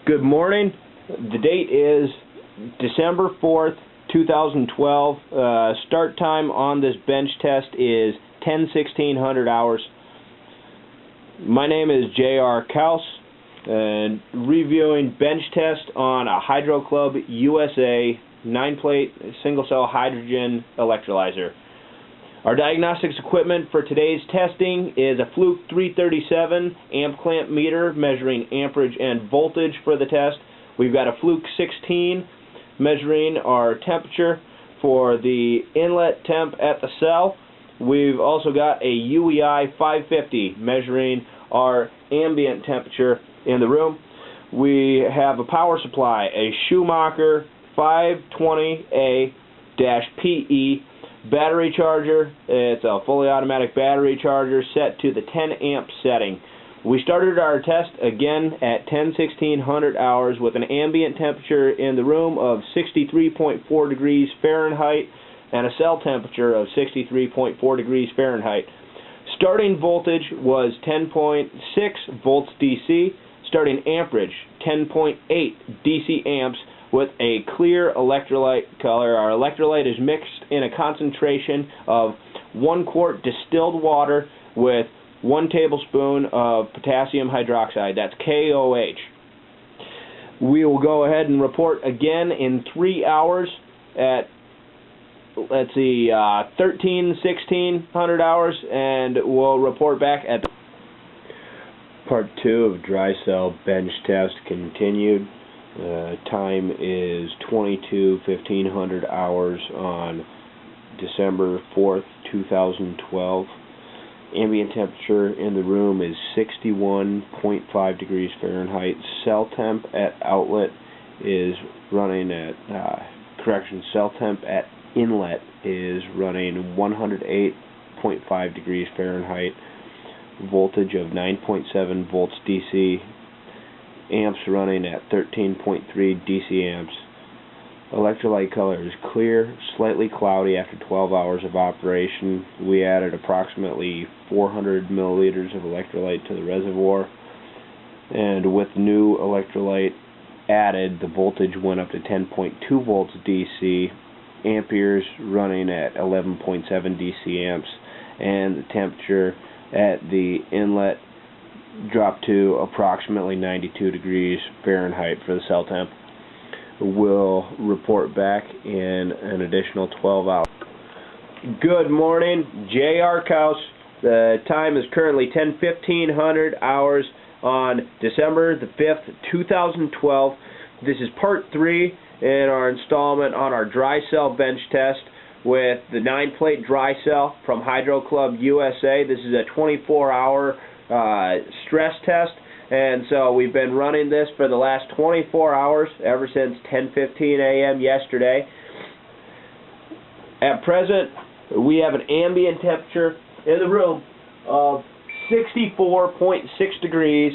Good morning. The date is December 4th, 2012. Start time on this bench test is 10/1600 hours. My name is J.R. Kaus, and reviewing bench test on a Hydro Club USA 9-plate single-cell hydrogen electrolyzer. Our diagnostics equipment for today's testing is a Fluke 337 amp clamp meter measuring amperage and voltage for the test. We've got a Fluke 16 measuring our temperature for the inlet temp at the cell. We've also got a UEI 550 measuring our ambient temperature in the room. We have a power supply, a Schumacher 520A-PE battery charger. It's a fully automatic battery charger set to the 10 amp setting. We started our test again at 10/1600 hours with an ambient temperature in the room of 63.4 degrees Fahrenheit and a cell temperature of 63.4 degrees Fahrenheit. Starting voltage was 10.6 volts DC. Starting amperage 10.8 DC amps with a clear electrolyte color. Our electrolyte is mixed in a concentration of 1 quart distilled water with 1 tablespoon of potassium hydroxide. That's KOH. We will go ahead and report again in 3 hours at, let's see, 13/1600 hours, and we'll report back at Part 2 of dry cell bench test continued. Time is 22/1500 hours on December 4th, 2012. Ambient temperature in the room is 61.5 degrees Fahrenheit. Cell temp at outlet is running at, cell temp at inlet is running 108.5 degrees Fahrenheit. Voltage of 9.7 volts DC. Amps running at 13.3 DC amps. Electrolyte color is clear, slightly cloudy after 12 hours of operation. We added approximately 400 milliliters of electrolyte to the reservoir, and with new electrolyte added, the voltage went up to 10.2 volts DC, amperes running at 11.7 DC amps, and the temperature at the inlet dropped to approximately 92 degrees Fahrenheit for the cell temp. We'll report back in an additional 12 hours. Good morning, J.R. Kaus. The time is currently 10/1500 hours on December the 5th, 2012. This is part 3 in our installment on our dry cell bench test with the 9-plate dry cell from Hydro Club USA. This is a 24-hour stress test, and so we've been running this for the last 24 hours ever since 10:15 a.m. yesterday. At present, we have an ambient temperature in the room of 64.6 degrees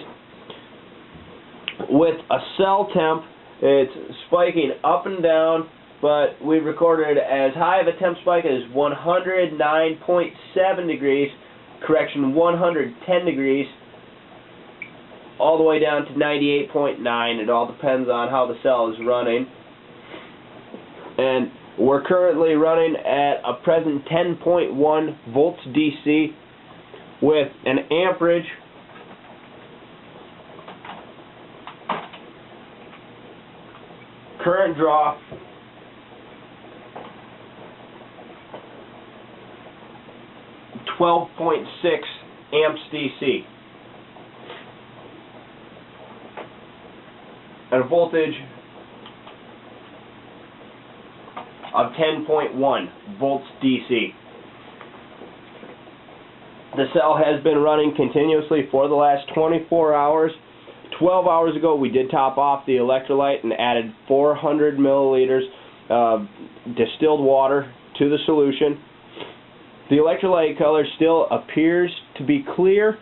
with a cell temp. It's spiking up and down, but we've recorded as high of a temp spike as 109.7 degrees, correction, 110 degrees, all the way down to 98.9. It all depends on how the cell is running. And we're currently running at a present 10.1 volts DC with an amperage current draw .6 amps DC, and a voltage of 10.1 volts DC. The cell has been running continuously for the last 24 hours. 12 hours ago we did top off the electrolyte and added 400 milliliters of distilled water to the solution. The electrolyte color still appears to be clear,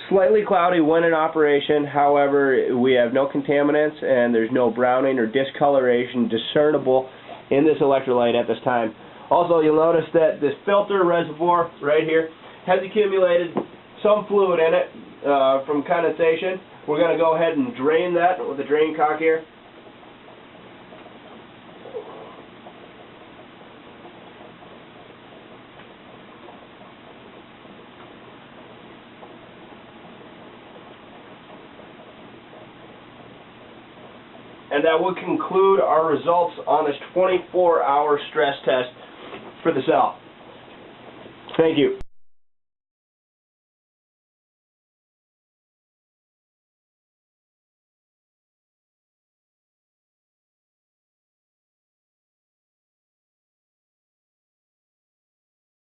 slightly cloudy when in operation. However, we have no contaminants and there's no browning or discoloration discernible in this electrolyte at this time. Also, you'll notice that this filter reservoir right here has accumulated some fluid in it from condensation. We're going to go ahead and drain that with the drain cock here. And that would conclude our results on this 24-hour stress test for the cell. Thank you.